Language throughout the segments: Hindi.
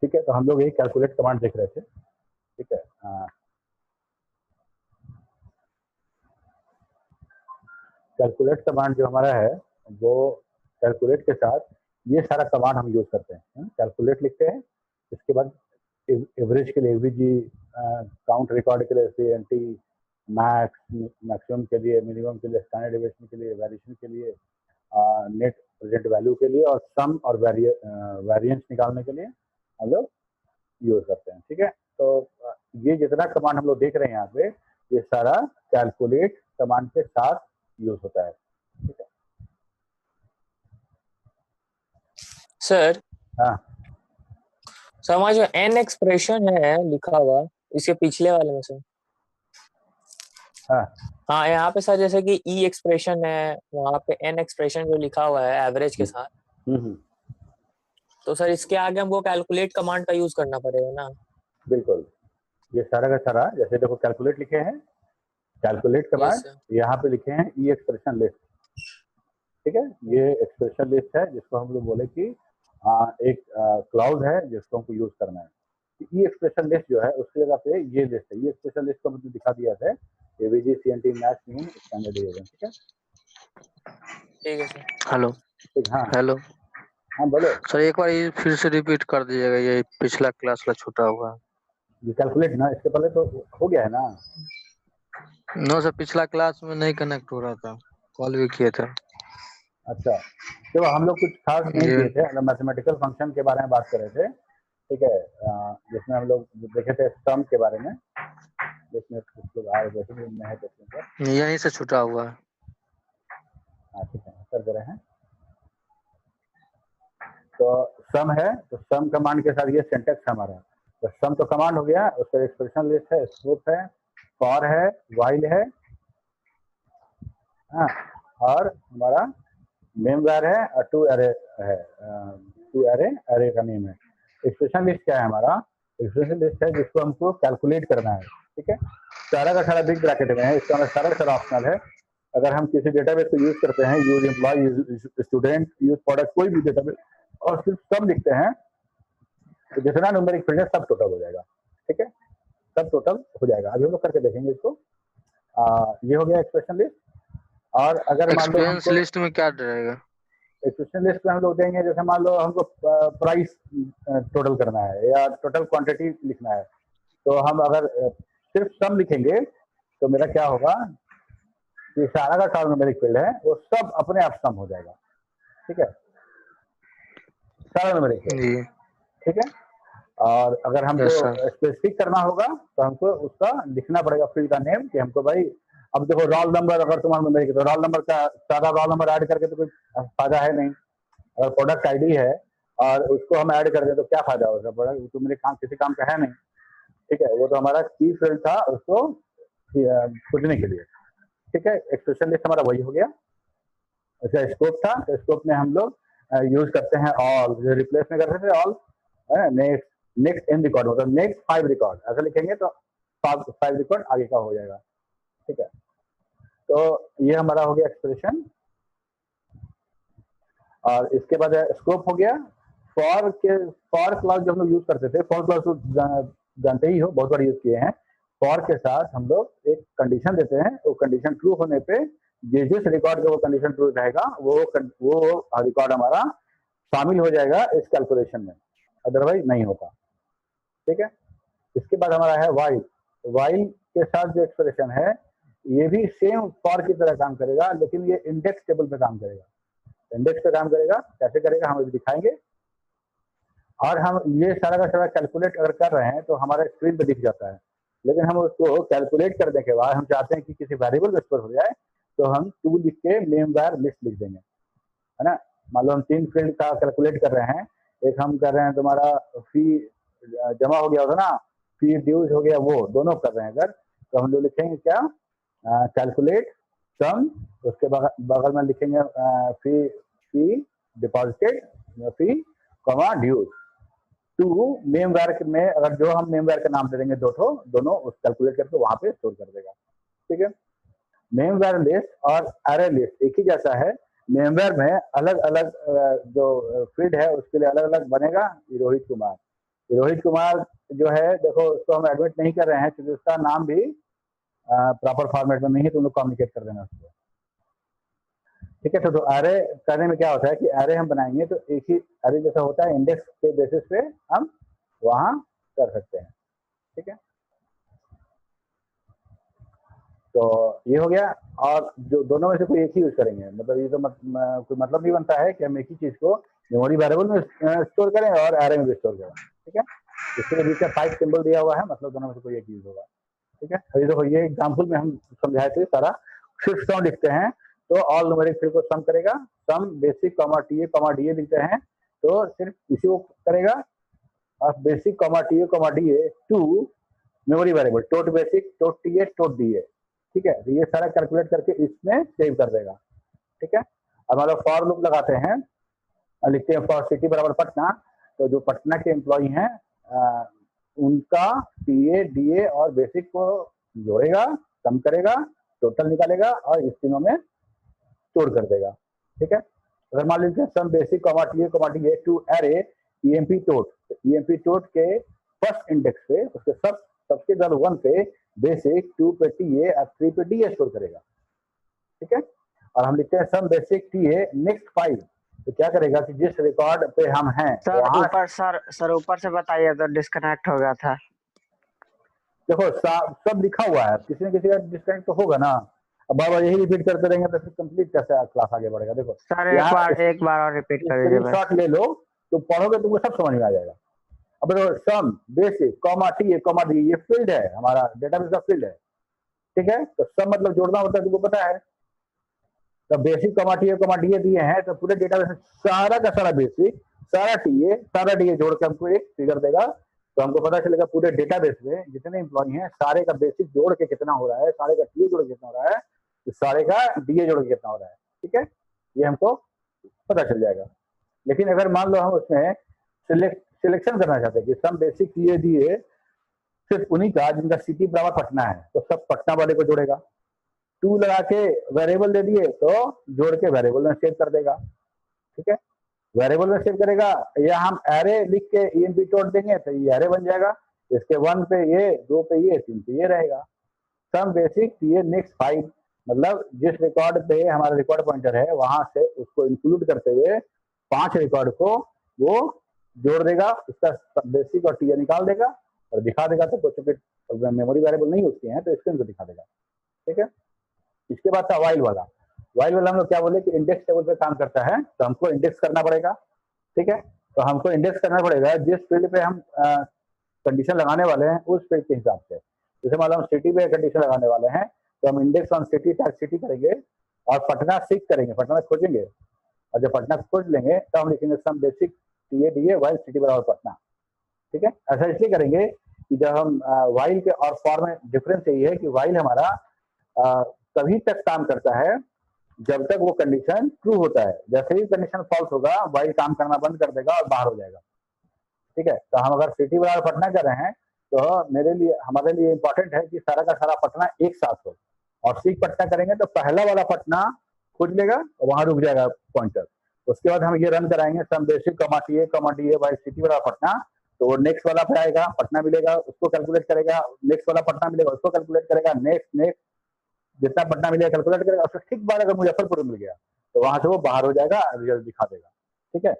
ठीक है, तो हम लोग ये कैलकुलेट कमांड देख रहे थे। ठीक है, कैलकुलेट कमांड जो हमारा है वो कैलकुलेट के साथ ये सारा कमांड हम यूज करते हैं। कैलकुलेट लिखते हैं, इसके बाद एवरेज के लिए एवीजी, काउंट रिकॉर्ड के लिए सीएनटी, मैक्सिमम के लिए, मिनिमम के लिए, स्टैंडर्ड डेविएशन के लिए, वेरिएशन के लिए, नेट प्रेजेंट वैल्यू के लिए, और सम और वेरिएंस निकालने के लिए हम लोग यूज करते हैं। ठीक है, तो ये जितना कमांड हम लोग देख रहे हैं यहाँ पे, ये सारा कैलकुलेट कमांड के साथ यूज होता है। ठीक है सर। हाँ सर हमारा जो एन एक्सप्रेशन है लिखा हुआ इसके पिछले वाले में सर। हाँ हाँ, यहाँ पे सर जैसे कि ई एक्सप्रेशन है, वहाँ पे एन एक्सप्रेशन जो लिखा हुआ है एवरेज के साथ, तो सर इसके आगे हमको कैलकुलेट कमांड का यूज करना पड़ेगा ना? बिल्कुल, ये सारा का सारा जैसे देखो कैलकुलेट लिखे हैं, कैलकुलेट कमांड यहाँ पे लिखे हैं ई एक्सप्रेशन लिस्ट। ठीक है, ये एक्सप्रेशन लिस्ट है जिसको हम लोग बोले कि एक क्लाउड है जिसको हमको यूज करना है। ई एक्सप्रेशन लिस्ट जो है उसकी जगह पे ये लिस्ट है। ई एक्सप्रेशन लिस्ट को मुझे दिखा दिया है, एवीजी, सीएनटी, मैक्स, मिन, स्टैंडर्ड डेविएशन। ठीक है, ठीक है सर। हेलो। ठीक, हाँ हेलो, हाँ बोलो सर एक बार ये फिर से रिपीट कर दीजिएगा, ये पिछला क्लास का छूटा हुआ है। ये कैलकुलेट ना, इसके पहले तो हो गया है ना। नो सर, पिछला क्लास में नहीं कनेक्ट हो रहा था, कॉल भी किए थे। अच्छा, तो हम लोग कुछ खास नहीं ये किए थे, मतलब मैथमेटिकल फंक्शन के बारे में बात कर रहे थे। ठीक है, जिसमें हम लोग देखे थे सम के बारे में, जिसमें कुछ लोग आए हुए थे में है पर यहीं से छूटा हुआ है। हाँ ठीक है, कर दे रहे हैं। तो सम है, तो सम कमांड के साथ ये सिंटेक्स हमारा, तो सम तो कमांड हो गया, उसका एक्सप्रेशन लिस्ट है, स्कोप है, फॉर है, व्हाइल है, हाँ, और हमारा नेम वार है, और टू एरे है, टू एरे का नेम है। एक्सप्रेशन लिस्ट क्या है हमारा? एक्सप्रेशन लिस्ट है जिसको हमको कैलकुलेट करना है। ठीक है, सारा का सारा बिग ब्रैकेट में है, इसका मतलब सारा का सारा ऑप्शनल है। अगर हम किसी डेटाबेस को यूज करते हैं, use employ, use student, use product, कोई भी डेटाबेस, और सिर्फ सब लिखते हैं, तो जितना न्यूमेरिक फील्ड है सब टोटल हो जाएगा। ठीक है, सब टोटल हो जाएगा। अभी हम लोग करके देखेंगे इसको। ये हो गया एक्सप्रेशन लिस्ट। और अगर मान लो एक्सपीरियंस लिस्ट में क्या रहेगा? एक्सप्रेशन लिस्ट में हम लोग देंगे, जैसे मान लो हमको प्राइस टोटल करना है या टोटल क्वांटिटी लिखना है, तो हम अगर सिर्फ सम लिखेंगे तो मेरा क्या होगा कि सारा का सारा न्यूमेरिक फील्ड है वो सब अपने आप सम हो जाएगा। ठीक है, सारा न्यूमेरिक फील्ड। ठीक है, और अगर हमको स्पेसिफिक करना होगा तो हमको उसका लिखना पड़ेगा फील्ड का नेम, कि हमको भाई अब देखो रोल नंबर अगर तुम्हारा न्यूमेरिक, तो रोल नंबर का सारा रोल नंबर ऐड करके तो कोई फायदा है नहीं। अगर प्रोडक्ट आईडी है और उसको हम ऐड कर दें तो क्या फायदा होगा? प्रोडक्ट तो मेरे काम किसी काम का है नहीं। ठीक है, वो तो हमारा की फील्ड था उसको खोजने के लिए। ठीक है, एक्सप्रेशन लिस्ट हमारा वही हो गया। अच्छा, स्कोप था, तो स्कोप में हम लोग यूज करते हैं ऑल, जो रिप्लेस में करते थे all, next next in record, मतलब नेक्स्ट 5 रिकॉर्ड ऐसा लिखेंगे तो 5 रिकॉर्ड आगे का हो जाएगा। ठीक है, तो ये हमारा हो गया एक्सप्रेशन। और इसके बाद स्कोप हो गया। फॉर क्लास जो हम लोग यूज करते थे, फॉर क्लास तो जानते ही हो, बहुत बार यूज किए हैं। फॉर के साथ हम लोग एक कंडीशन देते हैं, वो कंडीशन ट्रू होने पे जिस रिकॉर्ड का वो कंडीशन ट्रू रहेगा वो रिकॉर्ड हमारा शामिल हो जाएगा इस कैलकुलेशन में, अदरवाइज नहीं होता। ठीक है, इसके बाद हमारा है वाइल। वाइल के साथ जो एक्सप्रेशन है ये भी सेम फॉर की तरह काम करेगा, लेकिन ये इंडेक्स टेबल पे काम करेगा। इंडेक्स पे काम करेगा, कैसे करेगा हम अभी दिखाएंगे। और हम ये सारा का सारा कैलकुलेट अगर कर रहे हैं तो हमारा स्क्रीन पे दिख जाता है, लेकिन हम उसको कैलकुलेट करने के बाद हम चाहते हैं कि किसी वेरिएबल में स्टोर हो जाए, तो हम टू लिख के नेम वार लिस्ट लिख देंगे, है ना। मान लो हम 3 फील्ड का कैलकुलेट कर रहे हैं, एक हम कर रहे हैं तुम्हारा फी जमा हो गया होगा ना, फी ड्यूज हो गया, वो दोनों कर रहे हैं अगर, तो हम लोग लिखेंगे क्या, कैलकुलेट सम, उसके बगल में लिखेंगे fee deposited fee comma dues to name वार में, अगर जो हम नेम वार का नाम दे देंगे दोनों उस कैलकुलेट करके वहां पे स्टोर कर देगा। ठीक है, नेम वार लिस्ट और एरे लिस्ट एक ही जैसा है। नेम वार में अलग अलग जो फील्ड है उसके लिए अलग अलग बनेगा, रोहित कुमार, रोहित कुमार जो है, देखो उसको हम एडमिट नहीं कर रहे हैं क्योंकि उसका नाम भी प्रॉपर फॉर्मेट में नहीं है, तो लोग कम्युनिकेट कर देना उसको। ठीक है, तो एरे करने में क्या होता है कि एरे हम बनाएंगे तो एक ही एरे जैसा होता है, इंडेक्स के बेसिस पे हम वहां कर सकते हैं। ठीक है, तो ये हो गया। और जो दोनों में से कोई एक ही यूज करेंगे, मतलब ये तो कोई मतलब नहीं बनता है कि हम एक ही चीज को मेमोरी वेरिएबल में स्टोर करें और एरे में भी स्टोर करें। ठीक है, इसके लिए बीच का टाइप सिंबल दिया हुआ है, मतलब दोनों में से कोई एक यूज होगा। ठीक है, अभी देखो ये एग्जाम्पल में हम समझाए थे सारा। शिफ्ट सम लिखते हैं तो ऑल न्यूमेरिक फील्ड को सम करेगा, sum basic comma TA comma DA लिखते हैं तो सिर्फ इसी को करेगा, और basic comma TA comma DA to memory variable tot basic tot TA tot DA. ठीक है, तो ये सारा कैलकुलेट करके इसमें सेव कर देगा। ठीक है, अब मतलब फॉर लूप लगाते हैं, लिखते हैं फॉर सिटी बराबर पटना, तो जो पटना के एम्प्लॉई हैं उनका टीए डीए और बेसिक को जोड़ेगा, कम करेगा, टोटल निकालेगा और इस तीनों में स्टोर कर देगा। ठीक है, अगर मान लीजिए sum basic comma DA to array EMP tot, EMP tot के फर्स्ट इंडेक्स पे उसके सबसे ज्यादा 1 पे बेसिक, 2 पे टीए और 3 पे डीए स्टोर करेगा। ठीक है, और हम लिखते हैं सम बेसिक टीए नेक्स्ट 5, तो क्या करेगा कि जिस रिकॉर्ड पे हम हैं सर वहां ऊपर सर ऊपर से बताइए, तो डिस्कनेक्ट हो गया था। देखो सब लिखा हुआ है, किसी न किसी का डिस्कनेक्ट तो होगा ना। अब बार बार यही रिपीट करते रहेंगे तो फिर कंप्लीट कैसे क्लास आगे बढ़ेगा। देखो सर एक बार और रिपीट कर दीजिए बस। स्क्रीनशॉट ले लो तो पढ़ोगे तुमको सब समझ में आ जाएगा। अब देखो sum basic comma T comma D, ये फील्ड है हमारा, डेटाबेस का फील्ड है। ठीक है, तो सम मतलब जोड़ना होता है, तुमको पता है। तो बेसिक कॉमा टी दिए हैं तो पूरे डेटाबेस में सारा का सारा बेसिक, सारा टीए जोड़ के हमको एक फिगर देगा, तो हमको पता चलेगा पूरे डेटाबेस में जितने एम्प्लॉई हैं सारे का बेसिक जोड़ के कितना हो रहा है, सारे का टीए जोड़ के कितना हो रहा है, तो सारे का डीए जोड़ के कितना हो रहा है। ठीक है, ये हमको पता चल जाएगा। लेकिन अगर मान लो हम उसमें सिलेक्शन करना चाहते हैं कि सम बेसिक टीए दिए सिर्फ उन्हीं का जिनका सिटी बराबर पटना है, तो सब पटना वाले को जोड़ेगा। 2 लगा के वेरिएबल दे दिए तो जोड़ के वेरिएबल में सेव कर देगा। ठीक है, वेरिएबल में सेव करेगा, या हम एरे लिख के ईएमपी टोट देंगे तो ये एरे बन जाएगा। इसके 1 पे ये, 2 पे ये, 3 पे ये रहेगा। सम बेसिक ये नेक्स्ट 5, मतलब जिस रिकॉर्ड पे हमारा रिकॉर्ड पॉइंटर है वहां से उसको इंक्लूड करते हुए 5 रिकॉर्ड को वो जोड़ देगा, उसका बेसिक और टीए निकाल देगा और दिखा देगा। तो कुछ मेमोरी वेरिएबल नहीं होती है तो स्क्रीन को दिखा देगा। ठीक है, इसके बाद था वाइल वाला। वाइल वाला हम लोग क्या बोले कि इंडेक्स टेबल पे काम करता है, तो हमको इंडेक्स करना पड़ेगा। ठीक है, तो हमको इंडेक्स करना पड़ेगा जिस फील्ड पे हम कंडीशन लगाने वाले हैं उस फील्ड के हिसाब से। जैसे मान लो हम सिटी पे कंडीशन लगाने वाले हैं तो हम index on city tag city करेंगे और पटना सीख करेंगे, पटना खोजेंगे, और जब पटना खोज लेंगे तो हम लिखेंगे sum basic TA DA while city बराबर पटना। ठीक है, ऐसा इसलिए करेंगे कि जब हम वाइल के और फॉर में डिफरेंस यही है कि वाइल हमारा तभी तक काम करता है जब तक वो कंडीशन ट्रू होता है। जैसे ही कंडीशन फॉल्स होगा वाइल काम करना बंद कर देगा और बाहर हो जाएगा। ठीक है, तो हम अगर सिटी बराबर पटना कर रहे हैं तो हमारे लिए इंपॉर्टेंट है कि सारा का सारा पटना एक साथ हो, और सीख पटना करेंगे तो पहला वाला पटना खोज लेगा और वहां रुक जाएगा पॉइंटर। उसके बाद हम ये रन कराएंगे sum basic comma TA while city बराबर पटना, तो वो नेक्स्ट वाला पे आएगा, पटना मिलेगा उसको कैलकुलेट करेगा, नेक्स्ट वाला पटना मिलेगा उसको कैलकुलेट करेगा, नेक्स्ट जितना पटना मिलेगा कैलकुलेट करेगा। उसके ठीक बाद अगर मुजफ्फरपुर मिल गया तो वहां से वो बाहर हो जाएगा, रिजल्ट दिखा देगा। ठीक है,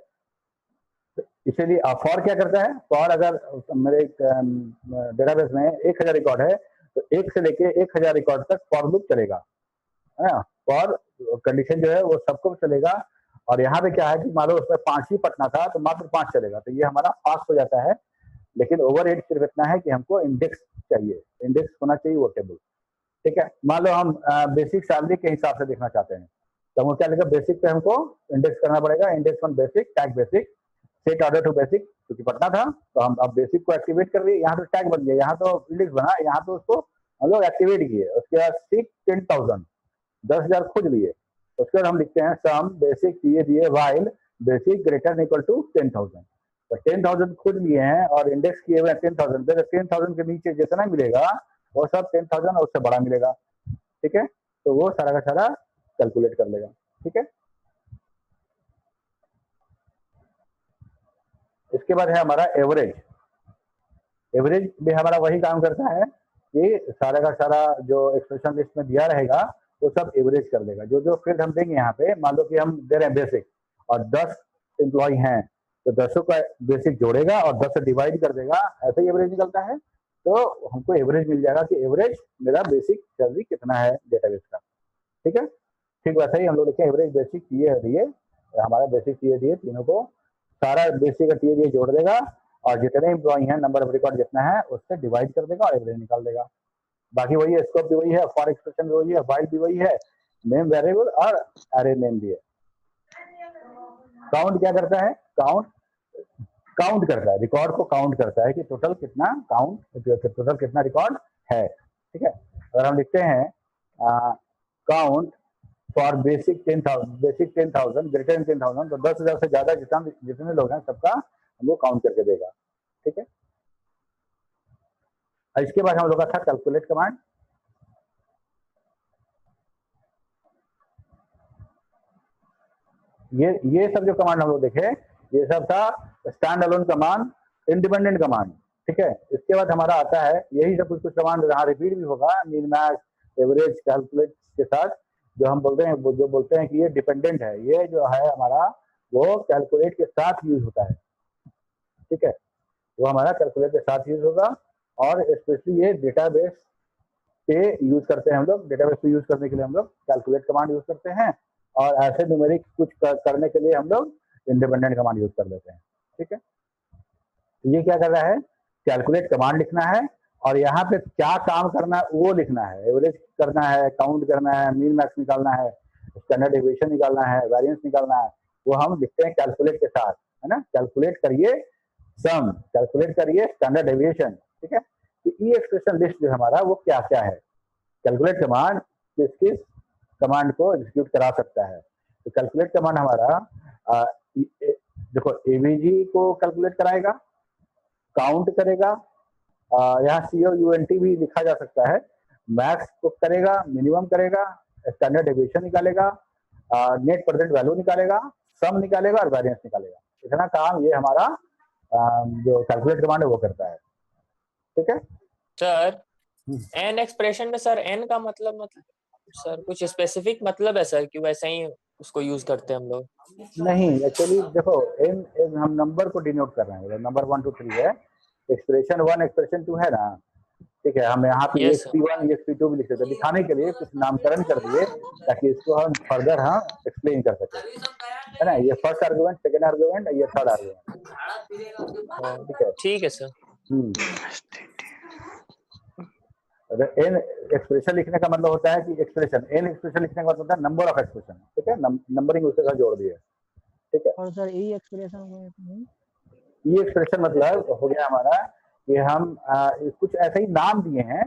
इसीलिए फॉर क्या करता है, फॉर अगर मेरे डेटाबेस में 1000 रिकॉर्ड है तो 1 से लेके 1000 रिकॉर्ड तक फॉर लूप चलेगा, है ना। फॉर कंडीशन जो है वो सबको चलेगा, और यहाँ पे क्या है कि मान लो उसमें 5 ही पटना था तो मात्र 5 चलेगा, तो ये हमारा पास हो जाता है। लेकिन ओवर एड सिर्फ इतना है कि हमको इंडेक्स चाहिए, इंडेक्स होना चाहिए वो टेबल। ठीक है, मान लो हम बेसिक सैलरी के हिसाब से देखना चाहते हैं तो हम क्या लिखा, बेसिक पे हमको इंडेक्स करना पड़ेगा, index on basic tag basic set order to basic, क्योंकि पटना था तो हम अब बेसिक को एक्टिवेट कर दिए, यहाँ तो टैग बन गया, यहाँ तो इंडेक्स बना, यहाँ तो उसको हम लोग एक्टिवेट किए। उसके बाद सीक 10,000 10,000 खोज लिए। उसके बाद हम लिखते हैं sum basic TA DA while basic greater equal to 10,000, तो 10,000 खोज लिए हैं और इंडेक्स किए हुए 10,000 पे, 10,000 के नीचे जितना मिलेगा वो सब 10,000 और उससे बड़ा मिलेगा। ठीक है, तो वो सारा का सारा कैलकुलेट कर लेगा। ठीक है, इसके बाद है हमारा एवरेज। एवरेज भी हमारा वही काम करता है कि सारा का सारा जो एक्सप्रेशन लिस्ट में दिया रहेगा वो सब एवरेज कर देगा। जो जो फील्ड हम देंगे यहाँ पे, मान लो कि हम दे रहे हैं बेसिक और 10 एम्प्लॉय हैं, तो 10 का बेसिक जोड़ेगा और 10 से डिवाइड कर देगा, ऐसे ही एवरेज निकलता है। तो हमको एवरेज मिल जाएगा कि एवरेज मेरा बेसिक सैलरी कितना है डेटाबेस का। ठीक है, ठीक वैसा ही हम लोग लिखें एवरेज बेसिक टीए, हमारा बेसिक टीए तीनों को सारा बेसिक का टीए जोड़ देगा और जितने एम्प्लॉय हैं, नंबर ऑफ रिकॉर्ड जितना है उससे डिवाइड कर देगा और एवरेज निकाल देगा। बाकी वही है, स्कोप भी वही है, फॉर एक्सप्रेशन भी वही है, वाइल भी वही है, नेम वेरिएबल और अरे नेम भी है। काउंट क्या करता है? काउंट करता है, रिकॉर्ड को काउंट करता है कि टोटल कितना टोटल कितना रिकॉर्ड है। ठीक है, अगर हम लिखते हैं count for basic 10,000 greater than 10,000, तो 10,000 से ज्यादा जितने लोग हैं सबका हमको काउंट करके देगा। ठीक है, इसके बाद हम लोग का था कैलकुलेट कमांड। ये सब जो कमांड हम लोग देखे, ये सब था stand alone command, independent command. ठीक है, इसके बाद हमारा आता है यही सब कुछ कमांड यहाँ रिपीट भी होगा, मीन मैक्स, एवरेज, कैलकुलेट के साथ जो हम बोलते हैं, जो बोलते हैं कि ये डिपेंडेंट है, ये जो है हमारा वो कैलकुलेट के साथ यूज होता है। ठीक है, वो हमारा कैलकुलेट के साथ यूज होगा और स्पेशली ये डेटाबेस पे यूज करते हैं हम लोग। डेटाबेस पे यूज करने के लिए हम लोग कैलकुलेट कमांड यूज करते हैं और ऐसे न्यूमेरिक कुछ करने के लिए हम लोग इंडिपेंडेंट कमांड यूज कर लेते हैं। ठीक है, तो ये क्या कर रहा है? कैलकुलेट कमांड लिखना है और यहाँ पे क्या काम करना है वो लिखना है। एवरेज करना है, काउंट करना है, मीन मैक्स निकालना है, स्टैंडर्ड डेविएशन निकालना है, वेरिएंस निकालना है, वो हम लिखते हैं कैलकुलेट के साथ, है ना। कैलकुलेट करिए सम, कैलकुलेट करिए स्टैंडर्ड डेविएशन। ठीक है, तो ई एक्सप्रेशन लिस्ट जो हमारा वो क्या क्या है, कैलकुलेट कमांड किस किस कमांड को एग्जीक्यूट करा सकता है। तो कैलकुलेट कमांड हमारा देखो एवीजी को कैलकुलेट कराएगा, काउंट करेगा, यहाँ COUNT भी लिखा जा सकता है, मैक्स को करेगा, मिनिमम करेगा, स्टैंडर्ड डेविएशन निकालेगा, नेट प्रेजेंट वैल्यू निकालेगा, सम निकालेगा और वेरिएंस निकालेगा। इतना काम ये हमारा जो कैलकुलेट कमांड है वो करता है। ठीक है सर, एन एक्सप्रेशन में सर एन का मतलब सर कुछ स्पेसिफिक मतलब है सर कि वैसे ही उसको यूज करते हैं हम लोग? नहीं, एक्चुअली देखो एन हम नंबर को डिनोट कर रहे हैं, नंबर 1 2 3 है, एक्सप्रेशन 1 एक्सप्रेशन 2 है ना। ठीक है, हम यहाँ पे EXP1 EXP2 भी लिख सकते हैं, दिखाने के लिए कुछ नामकरण कर दिए ताकि इसको हम फर्दर एक्सप्लेन कर सके, है ना। ये फर्स्ट आर्गुमेंट, सेकंड आर्गुमेंट, ये थर्ड आर्गुमेंट। ठीक है, ठीक है सर। एन एक्सप्रेशन लिखने का मतलब होता है कि एक्सप्रेशन, एन एक्सप्रेशन लिखने का मतलब होता है नंबर ऑफ एक्सप्रेशन। ठीक है, नंबरिंग उसके साथ जोड़ दिए। ठीक है, और सर ई एक्सप्रेशन मतलब हो गया हमारा कि हम कुछ ऐसे ही नाम दिए हैं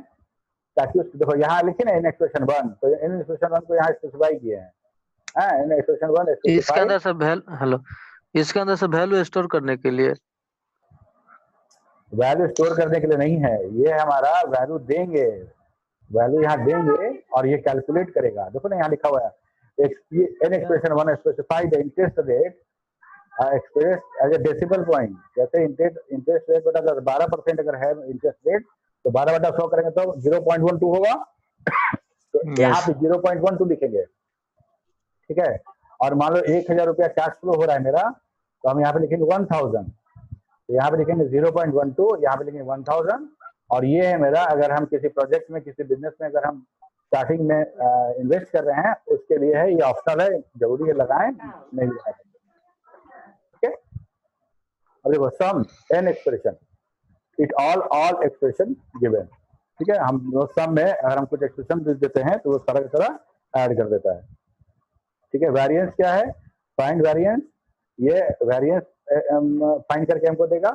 ताकि उसको देखो यहाँ लिखे ना एन एक्सप्रेशन 1, तो एन एक्सप्रेशन 1 को यहाँ स्पेसिफाई किए हैं, एन एक्सप्रेशन 1 इसके अंदर से इसके अंदर से वैल्यू स्टोर करने के लिए, वैल्यू स्टोर करने के लिए नहीं है, ये हमारा वैल्यू देंगे, वैल्यू यहाँ देंगे और ये कैलकुलेट करेगा। देखो ना यहाँ लिखा हुआ है an expression 1 specify the interest rate express as a decimal point. जैसे इंटरेस्ट रेट बटा 12% अगर है इंटरेस्ट रेट, तो 12/100 करेंगे तो 0.12 होगा। तो यहाँ पे 0.12 लिखेंगे। ठीक है, और मान लो 1,000 रुपया कैश फ्लो हो रहा है मेरा, तो हम यहाँ पे लिखेंगे 1,000, तो यहाँ पे लिखेंगे 0.12, यहाँ पे लिखेंगे 1,000। और ये है मेरा, अगर हम किसी प्रोजेक्ट में, किसी बिजनेस में अगर हम स्टार्टिंग में इन्वेस्ट कर रहे हैं, उसके लिए है, ये ऑप्शनल है, जरूरी है लगाएं नहीं लगाएं। ठीक है, अब देखो some an expression, it all expression given. ठीक है, हम सम में अगर हम कुछ एक्सप्रेशन देते हैं तो वो सारा का सारा ऐड कर देता है। ठीक है, वेरिएंस क्या है? फाइंड वेरिएंस, ये वेरिएंस फाइंड करके हमको देगा।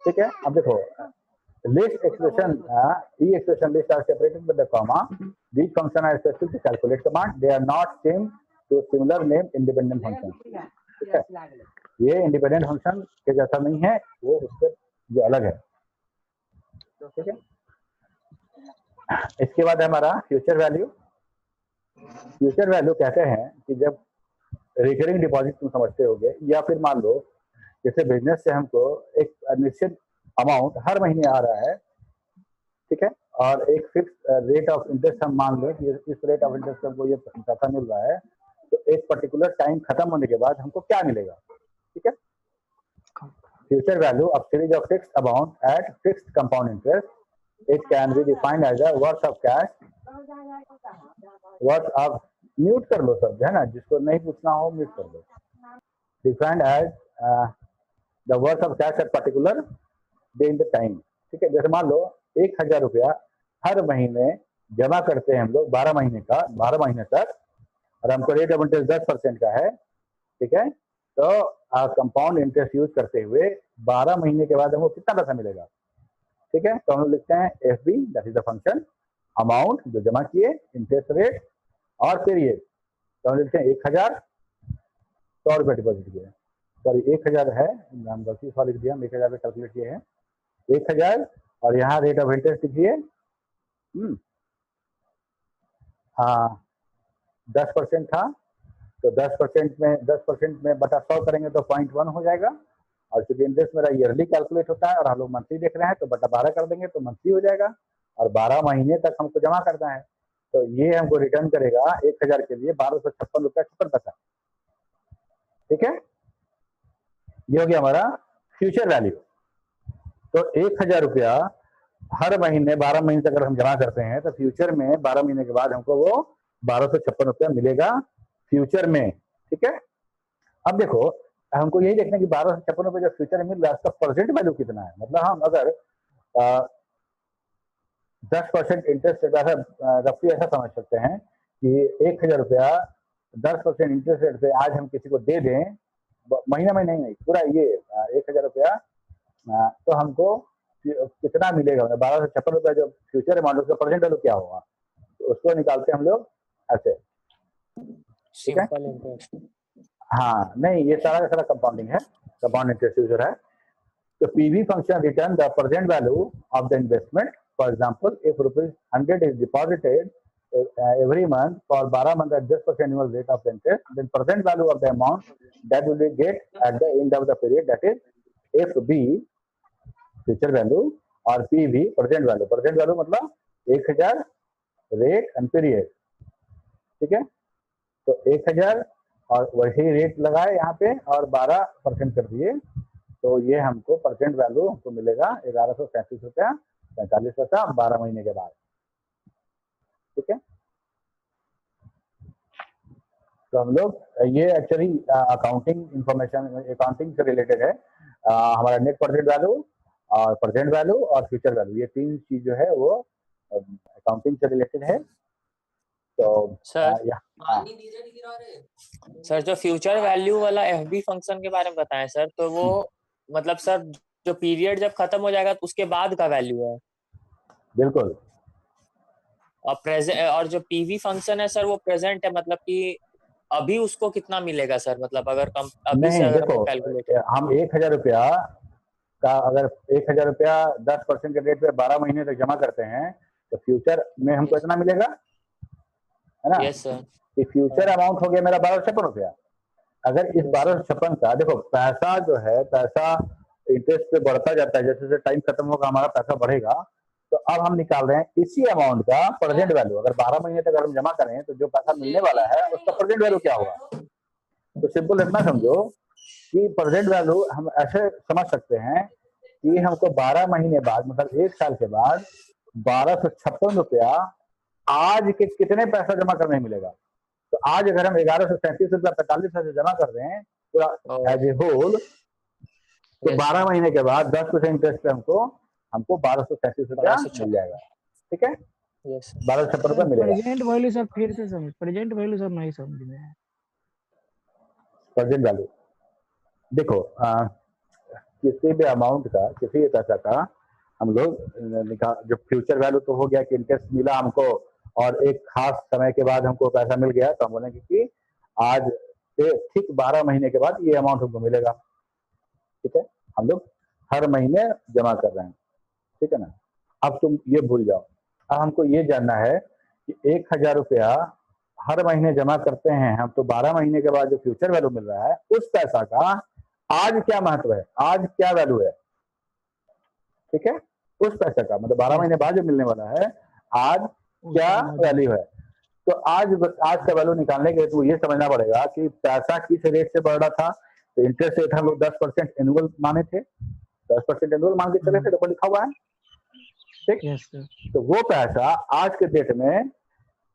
ठीक है, अब देखो list expression, E expression list are separated with the comma, these function are specific to calculate command, they are not same to similar name independent function। ठीक है, ये इंडिपेंडेंट फंक्शन के जैसा नहीं है, वो उससे ये अलग है। ठीक है, इसके बाद हमारा फ्यूचर वैल्यू। फ्यूचर वैल्यू कहते हैं कि जब रिकरिंग डिपॉजिट तुम समझते होगे, या फिर मान लो जैसे बिजनेस से हमको एक निश्चित अमाउंट हर महीने आ रहा है, ठीक है, और एक फिक्स रेट ऑफ इंटरेस्ट हम मान लें कि इस रेट ऑफ इंटरेस्ट हमको ये पैसा मिल रहा है, तो एक पर्टिकुलर टाइम खत्म होने के बाद हमको क्या मिलेगा, ठीक है। Future value of series of fixed amount at fixed compound interest, it can be defined as a worth of cash, worth of, mute कर लो सब, है ना, जिसको नहीं पूछना हो म्यूट कर लो, defined as the worth of cash at particular day in the time, ठीक है। जैसे मान लो 1000 रुपया हर महीने जमा करते हैं हम लोग 12 महीने का, 12 महीने तक, और हमको रेट ऑफ इंटरेस्ट 10% का है, ठीक है। तो कंपाउंड इंटरेस्ट यूज करते हुए 12 महीने के बाद हमको कितना पैसा मिलेगा, ठीक है। तो हम लोग लिखते हैं F B, that is the function, amount जो जमा किए, इंटरेस्ट रेट और पीरियड। तो हम लिखते हैं 1000, 100 रुपये डिपॉजिट किए, सॉरी 1000 है, हम गलती से लिख दिया, हम 1000 पे कैलकुलेट किए हैं 1000, और यहाँ रेट ऑफ इंटरेस्ट लिखिए, हाँ 10% था, तो 10% में बटा 100 करेंगे तो 0.1 हो जाएगा, और चूंकि इंटरेस्ट मेरा ईयरली कैलकुलेट होता है और हम लोग मंथली देख रहे हैं तो बटा 12 कर देंगे तो मंथली हो जाएगा, और 12 महीने तक हमको जमा करना है, तो ये हमको रिटर्न करेगा 1000 के लिए 1256 रुपया 56 पैसा, ठीक है। ये हो गया हमारा फ्यूचर वैल्यू। तो 1000 रुपया हर महीने 12 महीने तक अगर हम जमा करते हैं तो फ्यूचर में 12 महीने के बाद हमको वो 1256 रुपया मिलेगा फ्यूचर में, ठीक है। अब देखो हमको यही देखना है कि 1256 रुपये जो फ्यूचर में मिल रहा है उसका प्रेजेंट वैल्यू कितना है। मतलब हम अगर 10% इंटरेस्ट रेट, रफली ऐसा समझ सकते हैं कि 1000 रुपया 10% इंटरेस्ट रेट पे आज हम किसी को दे दें, महीना में नहीं, पूरा ये 1000 रुपया, तो हमको कितना मिलेगा, 1256 रुपया जो फ्यूचर अमाउंट, उसका प्रेजेंट वैल्यू क्या होगा, तो उसको निकालते हैं हम लोग ऐसे, ठीक है। हाँ नहीं, ये सारा का सारा कंपाउंडिंग है, कंपाउंड इंटरेस्ट यूजर है। तो PV function return the present value of the investment, for example if ₹100 is deposited every month for 12 months at 10% annual rate of interest, then present value of the amount that will be get at the end of the period, that is FB future value और PV present value। present value मतलब 1000 रेट एंड पीरियड, ठीक है। तो 1000 और वही रेट लगाए यहाँ पे और 12% कर दिए, तो ये हमको परसेंट वैल्यू हमको मिलेगा 1137 रुपया 45 पैसा 12 महीने के बाद, ठीक है। तो हम लोग ये एक्चुअली अकाउंटिंग इंफॉर्मेशन, अकाउंटिंग से रिलेटेड है, हमारा नेट प्रेजेंट वैल्यू और प्रेजेंट वैल्यू और फ्यूचर वैल्यू, ये तीन चीज जो है वो अकाउंटिंग से रिलेटेड है। तो सर जो फ्यूचर वैल्यू वाला एफबी फंक्शन के बारे में बताएं सर, तो वो मतलब सर जो पीरियड जब खत्म हो जाएगा तो उसके बाद का वैल्यू है? बिल्कुल। और प्रेजेंट, और जो पीवी फंक्शन है सर वो प्रेजेंट है, मतलब कि अभी उसको कितना मिलेगा सर, मतलब अगर अभी नहीं, से अगर देखो कैलकुलेट हम 1000 रुपया का अगर 1000 रुपया 10% के रेट पे 12 महीने तक जमा करते हैं तो फ्यूचर में हमको इतना मिलेगा, है ना। Yes sir. कि फ्यूचर अमाउंट हो गया मेरा 1256 रुपया। अगर इस 1256 का देखो पैसा जो है, पैसा इंटरेस्ट पे बढ़ता जाता है, जैसे जैसे टाइम खत्म होगा हमारा पैसा बढ़ेगा, तो अब हम निकाल रहे हैं इसी अमाउंट का प्रेजेंट वैल्यू। अगर 12 महीने तक अगर हम जमा करें तो जो पैसा मिलने वाला है उसका प्रेजेंट वैल्यू क्या होगा। तो सिंपल इतना समझो कि प्रेजेंट वैल्यू हम ऐसे समझ सकते हैं कि हमको 12 महीने बाद, मतलब 1 साल के बाद 1256 रुपया आज के कितने पैसा जमा करने मिलेगा। तो आज अगर हम 1137 रुपया 45 पैसे जमा कर रहे हैं पूरा एज ए होल, तो 12 महीने के बाद 10% इंटरेस्ट पे हमको 1237 रुपया मिल जाएगा, ठीक है। 1256 रुपया मिलेगा। प्रेजेंट वैल्यू सब फिर से समझ, प्रेजेंट वैल्यू सब नहीं समझ में। प्रेजेंट वैल्यू देखो किसी भी अमाउंट का, किसी भी पैसा का हम लोग जो फ्यूचर वैल्यू तो हो गया कि इंटरेस्ट मिला हमको और एक खास समय के बाद हमको पैसा मिल गया, तो हम बोलेंगे कि आज से ठीक 12 महीने के बाद ये अमाउंट हमको मिलेगा, ठीक है। हम लोग हर महीने जमा कर रहे हैं, ठीक है ना। अब तुम ये भूल जाओ, अब हमको ये जानना है कि 1000 रुपया हर महीने जमा करते हैं हम, तो 12 महीने के बाद जो फ्यूचर वैल्यू मिल रहा है उस पैसा का आज क्या महत्व है, आज क्या वैल्यू है। ठीक है, उस पैसे का मतलब 12 महीने बाद जो मिलने वाला है आज क्या वैल्यू है। तो आज का वैल्यू निकालने के लिए तो ये समझना पड़ेगा कि पैसा किस रेट से बढ़ रहा था। तो इंटरेस्ट रेट हम लोग 10% एनुअल माने थे, 10% एनुअल मान के चले थे, देखो लिखा हुआ है, ठीक। तो वो पैसा आज के डेट में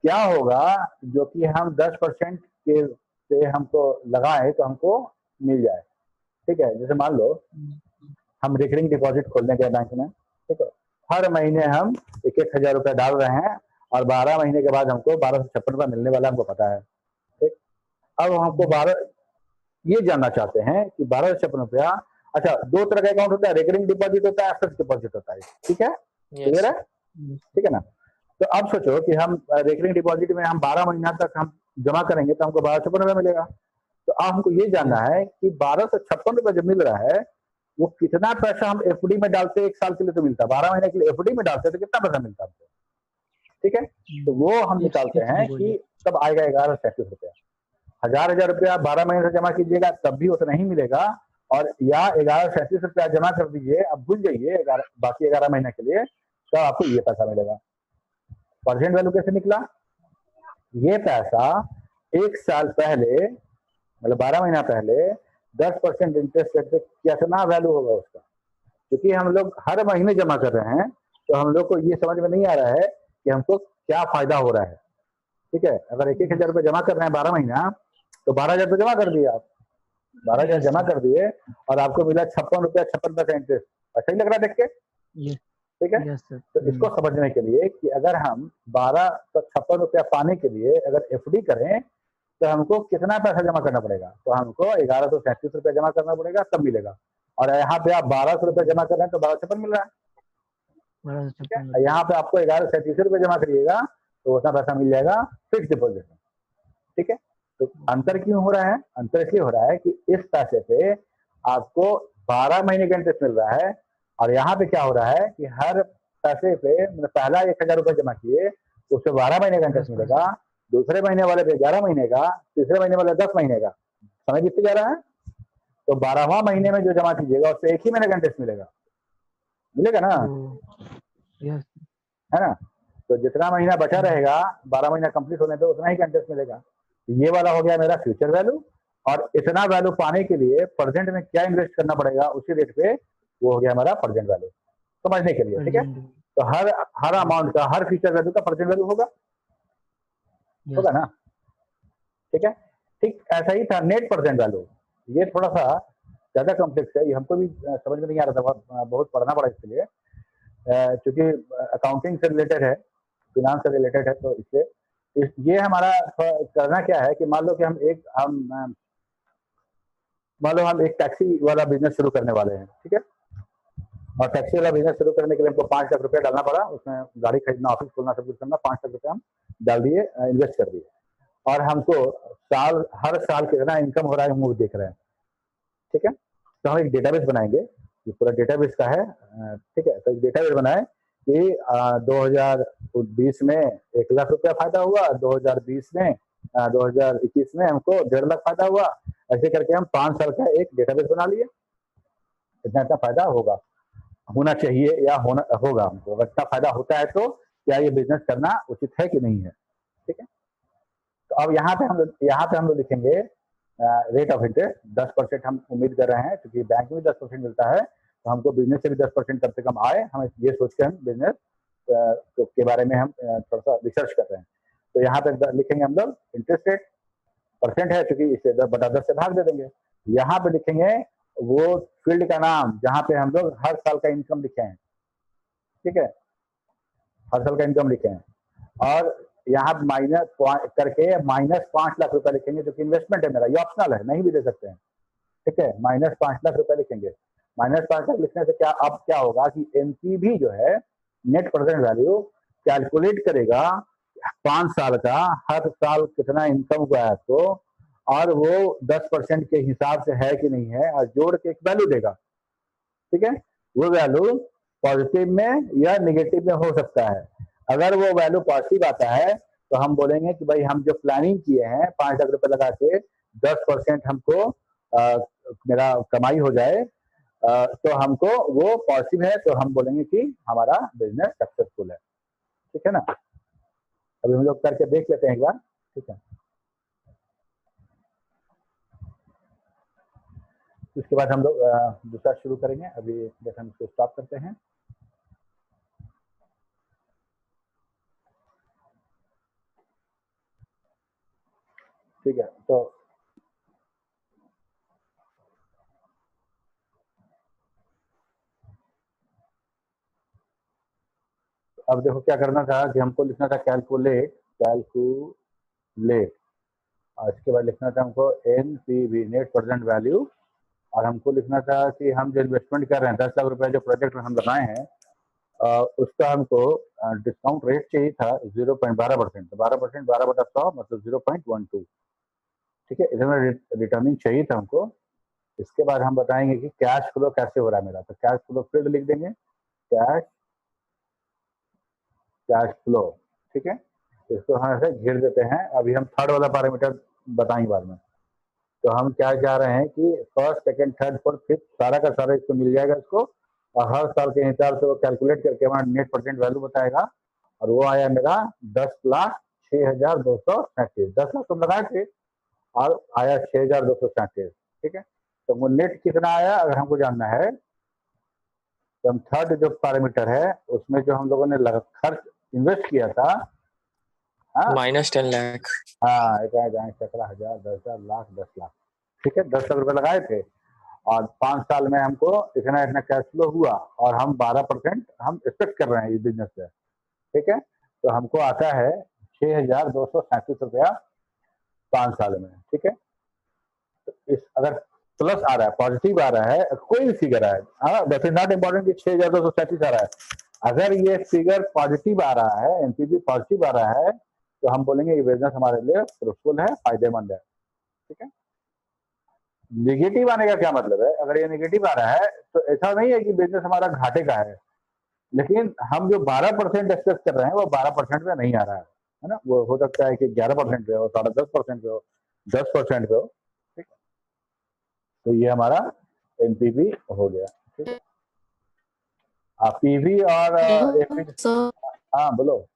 क्या होगा जो कि हम 10% के से हमको लगाए तो हमको मिल जाए, ठीक है। जैसे मान लो हम रिकरिंग डिपॉजिट खोलने गए बैंक में, ठीक है, हर महीने हम 1,000 रुपया डाल रहे हैं और 12 महीने के बाद हमको 1256 रुपया मिलने वाला हमको पता है, ठीक। अब हमको 12 ये जानना चाहते हैं कि 1256 रुपया, अच्छा 2 तरह का अकाउंट होता है, रिकरिंग डिपॉजिट होता है, फिक्स्ड डिपॉजिट होता है, ठीक है, क्लियर है, ठीक है ना। तो अब सोचो कि हम रिकरिंग डिपॉजिट में हम 12 महीना तक हम जमा करेंगे तो हमको 1256 रुपया मिलेगा। तो अब हमको ये जानना है कि 1256 रुपया जो मिल रहा है वो कितना पैसा हम एफडी में डालते हैं, 1 साल के लिए तो मिलता है, 12 महीने के लिए एफडी में डालते हैं तो कितना पैसा मिलता है हमको, ठीक है। तो वो हम निकालते हैं कि तब आएगा 1137 रुपया। 1000 रुपया 12 महीने से जमा कीजिएगा तब भी उतना ही मिलेगा, और या 1137 रुपया जमा कर दीजिए, अब भूल जाइए बाकी 11 महीने के लिए, तो आपको ये पैसा मिलेगा। परसेंट वैल्यू कैसे निकला, ये पैसा 1 साल पहले मतलब 12 महीना पहले 10% इंटरेस्ट रेट पे कितना वैल्यू होगा उसका, क्योंकि हम लोग हर महीने जमा कर रहे हैं तो हम लोग को ये समझ में नहीं आ रहा है कि हमको क्या फायदा हो रहा है, ठीक है। अगर 1,000 रुपये जमा कर रहे हैं 12 महीना तो 12,000 रुपये जमा कर दिए आप, 12,000 जमा कर दिए और आपको मिला 56 रुपया 56 पैसा इंटरेस्ट, अच्छा ही लग रहा है देख के, ठीक है। तो इसको समझने के लिए कि अगर हम 1256 रुपया पाने के लिए अगर एफडी करें तो हमको कितना पैसा जमा करना पड़ेगा, तो हमको 1137 रुपया जमा करना पड़ेगा तब मिलेगा। और यहाँ पे आप 1200 रुपया जमा कर रहे हैं तो 1256 मिल रहा है, यहाँ पे आपको 1137 रुपये जमा करिएगा तो उतना पैसा मिल जाएगा फिक्स डिपॉजिट में, ठीक है। तो अंतर क्यों हो रहा है, अंतर इसलिए हो रहा है कि इस पैसे पे आपको 12 महीने का इंटरेस्ट मिल रहा है, और यहाँ पे क्या हो रहा है कि हर पैसे पे मतलब पहला 1,000 रुपये जमा किए उससे 12 महीने का इंटरेस्ट मिलेगा, दूसरे महीने वाले पे 11 महीने का, तीसरे महीने वाले 10 महीने का, समझ कितने जा रहा है। तो 12वां महीने में जो जमा कीजिएगा उससे 1 ही महीने का इंटरेस्ट मिलेगा ना, है ना। तो जितना महीना बचा रहेगा 12 महीना कंप्लीट होने पे उतना ही का इंटरेस्ट मिलेगा। ये वाला हो गया मेरा फ्यूचर वैल्यू, और इतना वैल्यू पाने के लिए प्रेजेंट में क्या इन्वेस्ट करना पड़ेगा उसी रेट पे, वो हो गया हमारा प्रेजेंट वैल्यू समझने के लिए, ठीक है। तो हर अमाउंट का हर फ्यूचर वैल्यू का प्रेजेंट वैल्यू होगा ना, ठीक है। ठीक ऐसा ही था नेट प्रेजेंट वैल्यू, ये थोड़ा सा ज्यादा कॉम्प्लेक्स है, ये हमको भी समझ में नहीं आ रहा था, बहुत पढ़ना पड़ा इसके लिए, क्योंकि अकाउंटिंग से रिलेटेड है, फिनांस से रिलेटेड है, तो इससे ये हमारा करना क्या है कि मान लो कि हम एक टैक्सी वाला बिजनेस शुरू करने वाले हैं, ठीक है। और टैक्सी वाला बिजनेस शुरू करने के लिए हमको 5 लाख रुपया डालना पड़ा, उसमें गाड़ी खरीदना, ऑफिस खोलना, सब कुछ करना, 5 लाख रुपया हम डाल दिए, इन्वेस्ट कर दिए, और हमको हर साल कितना इनकम हो रहा है हम वो देख रहे हैं, ठीक है। तो हम एक डेटाबेस बनाएंगे, ये पूरा डेटाबेस का है, ठीक है। तो एक डेटाबेस बनाए कि 2020 में 1 लाख रुपया फायदा हुआ, 2020 में 2021 में हमको 1.5 लाख फायदा हुआ, ऐसे करके हम 5 साल का एक डेटाबेस बना लिए, इतना फायदा होना चाहिए या होगा हमको, अगर इतना फायदा होता है तो क्या ये बिजनेस करना उचित है कि नहीं है, ठीक है। तो अब यहाँ पे हम लोग लिखेंगे रेट ऑफ इंटरेस्ट 10% हम उम्मीद कर रहे हैं, क्योंकि बैंक में 10% मिलता है तो हमको बिजनेस से भी 10% कम से कम आए, हम ये सोच के हम बिजनेस के बारे में हम थोड़ा सा रिसर्च कर रहे हैं। तो यहाँ पे लिखेंगे हम लोग इंटरेस्ट रेट, परसेंट है क्योंकि इसे 10/10 से भाग दे देंगे। यहाँ पे लिखेंगे वो फील्ड का नाम जहाँ पे हम लोग हर साल का इनकम लिखे हैं, ठीक है, हर साल का इनकम लिखे हैं, और यहाँ माइनस करके -5 लाख रुपया लिखेंगे, जो कि इन्वेस्टमेंट है मेरा, ये ऑप्शनल है, नहीं भी दे सकते हैं, ठीक है। -5 लाख रुपया लिखेंगे, -5 लाख लिखने से क्या होगा कि एनपीवी जो है नेट प्रेजेंट वैल्यू कैलकुलेट करेगा 5 साल का, हर साल कितना इनकम हुआ है आपको, और वो 10% के हिसाब से है कि नहीं है, और जोड़ के एक वैल्यू देगा, ठीक है। वो वैल्यू पॉजिटिव में या नेगेटिव में हो सकता है। अगर वो वैल्यू पॉजिटिव आता है तो हम बोलेंगे कि भाई हम जो प्लानिंग किए हैं 5 लाख रुपए लगा के 10% हमको मेरा कमाई हो जाए, तो हमको वो पॉजिटिव है, तो हम बोलेंगे कि हमारा बिजनेस सक्सेसफुल है। ठीक है ना, अभी हम लोग करके देख लेते हैं एक बार। ठीक है, उसके बाद हम लोग दूसरा शुरू करेंगे। अभी जैसे हम इसको स्टॉप करते हैं। ठीक है, तो अब देखो क्या करना था कि हमको लिखना था कैलकुलेट और इसके बाद लिखना था हमको NPV, नेट प्रेजेंट वैल्यू, और हमको लिखना था कि हम जो इन्वेस्टमेंट कर रहे हैं 10 लाख रुपए जो प्रोजेक्ट में हम लगाए हैं, उसका हमको डिस्काउंट रेट चाहिए था 0.12%। 12% 12/100 मतलब 0.12। ठीक है, इधर में रिटर्निंग चाहिए था हमको। इसके बाद हम बताएंगे कि कैश फ्लो कैसे हो रहा है मेरा, तो कैश फ्लो फील्ड लिख देंगे, कैश फ्लो। ठीक है, इसको हम ऐसे घेर देते हैं। अभी हम थर्ड वाला पैरामीटर बताएंगे बाद में। तो हम क्या चाह रहे हैं कि first, second, third, fourth, fifth सारा का सारा इसको मिल जाएगा इसको, और हर साल के हिसाब से वो कैलकुलेट करके हमारा नेट प्रेजेंट वैल्यू बताएगा। और वो आया मेरा 10,06,237। 10 लाख तुम लगाए थे और आया 6,237। ठीक है, तो वो नेट कितना आया अगर हमको जानना है, तो हम थर्ड जो पैरामीटर है उसमें जो हम लोगों ने खर्च इन्वेस्ट किया था, -10 लाख। हाँ, 17,000, 10,000, लाख, 10 लाख। ठीक है, 10 लाख रुपए लगाए थे और 5 साल में हमको इतना इतना कैश फ्लो हुआ, और हम 12% हम एक्सपेक्ट कर रहे हैं इस बिजनेस से। ठीक है, तो हमको आता है 6,237 रुपया 5 साल में। ठीक है, तो इस अगर प्लस आ रहा है, पॉजिटिव आ रहा है, कोई भी फिगर है, दैट इज नॉट इम्पोर्टेंट कि 6,237 आ रहा है, अगर ये फिगर पॉजिटिव आ रहा है, एनपीवी पॉजिटिव आ रहा है, तो हम बोलेंगे ये बिजनेस हमारे लिए फ्रूटफुल है, फायदेमंद है। ठीक है, निगेटिव आने का क्या मतलब है, अगर ये निगेटिव आ रहा है तो ऐसा नहीं है कि बिजनेस हमारा घाटे का है, लेकिन हम जो 12% एक्सपेक्ट कर रहे हैं वो 12% में नहीं आ रहा है ना। वो हो सकता है कि 11% पे हो, 10.5% पे हो, 10% पे हो। ठीक है, तो ये हमारा एनपीवी हो गया। ठीक है, पीवी और हाँ बोलो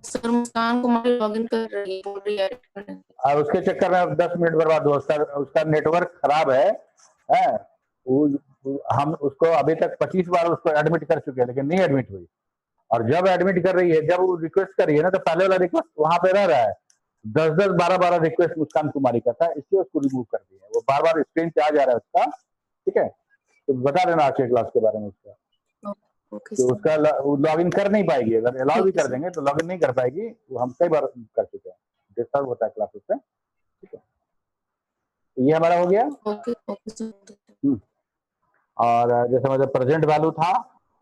सर। मुस्कान कुमार लॉगिन कर रही है और उसके चक्कर में 10 मिनट बर्बाद हुआ, उसका नेटवर्क खराब है। हम उसको अभी तक 25 बार उसको एडमिट कर चुके हैं लेकिन नहीं एडमिट हुई, और जब एडमिट कर रही है, जब वो रिक्वेस्ट कर रही है ना, तो पहले वाला रिक्वेस्ट वहां पे रह रहा है। 10-10, 12-12 रिक्वेस्ट मुस्कान कुमारी का था, इसलिए उसको रिमूव कर दिया है। वो बार बार स्क्रीन पे आ जा रहा है उसका। ठीक है, तो बता देना आज के क्लास के बारे में उसका, तो उसका लॉग इन कर नहीं पाएगी। अगर अलाउ भी कर देंगे तो लॉग इन नहीं कर पाएगी, वो हम कई बार कर चुके हैं, डिस्टर्ब होता है क्लासेस में। ठीक है, ये हमारा हो गया। और जैसे मतलब प्रेजेंट वैल्यू था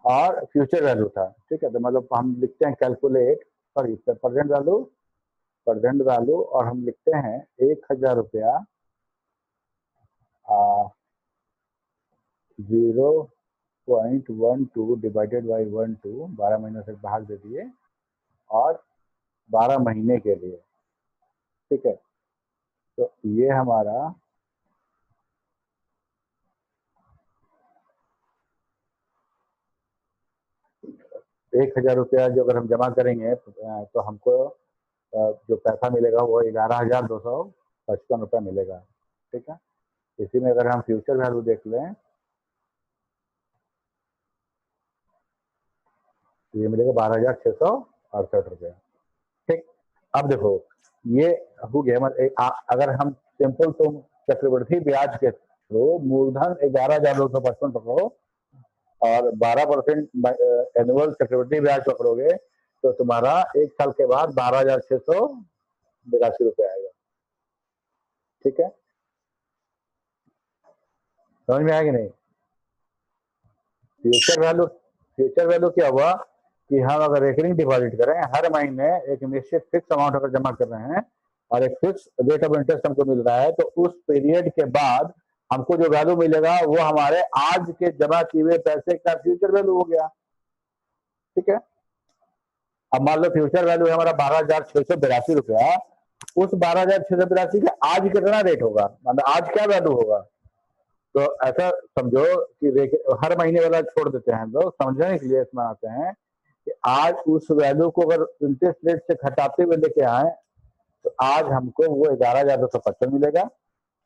और फ्यूचर वैल्यू था। ठीक है, तो मतलब हम लिखते हैं कैलकुलेट, सॉरी प्रेजेंट वैल्यू, और हम लिखते हैं 1,000 रुपया 0.12 डिवाइडेड बाई 12, 12 महीने से भाग दे दिए, और 12 महीने के लिए। ठीक है, तो ये हमारा 1,000 रुपया जो अगर हम जमा करेंगे तो हमको जो पैसा मिलेगा वो 11,255 रुपया मिलेगा। ठीक है, इसी में अगर हम फ्यूचर वैल्यू देख लें तो ये मिलेगा 12,668 रुपया। ठीक, अब देखो ये हो गया। अगर हम सिंपल तुम चक्रवृद्धि ब्याज के थ्रू मूलधन 11,255 पकड़ो और 12% एनुअल चक्रवृद्धि ब्याज पकड़ोगे, तो तुम्हारा एक साल के बाद 12,682 रुपये आएगा। ठीक है, समझ में आएगी नहीं? फ्यूचर वैल्यू क्या हुआ कि हम अगर रेकरिंग डिपॉजिट करें, हर महीने एक निश्चित फिक्स अमाउंट अगर जमा कर रहे हैं और एक फिक्स रेट ऑफ इंटरेस्ट हमको मिल रहा है, तो उस पीरियड के बाद हमको जो वैल्यू मिलेगा वो हमारे आज के जमा किए हुए पैसे का फ्यूचर वैल्यू हो गया। ठीक है, अब मान लो फ्यूचर वैल्यू है हमारा 12,682 रुपया, उस 12,682 का आज कितना रेट होगा, मतलब आज क्या वैल्यू होगा, तो ऐसा समझो कि हर महीने वाला छोड़ देते हैं हम लोग, समझने के लिए इसमें आते हैं कि आज उस वैल्यू को अगर इंटरेस्ट रेट से घटाते हुए लेके आए तो आज हमको वो 11,255 मिलेगा,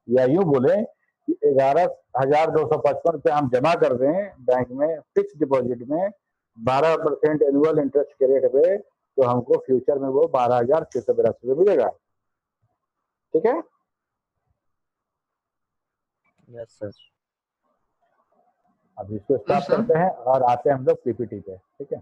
या यूं बोले कि 11,255 रुपये हम जमा कर दें बैंक में फिक्स डिपॉजिट में 12% एनुअल इंटरेस्ट के रेट पे, तो हमको फ्यूचर में वो 12,682 रुपये मिलेगा। ठीक है, यस सर। अब इसको स्टार्ट करते हैं और आते हैं हम लोग पीपीटी पे। ठीक है।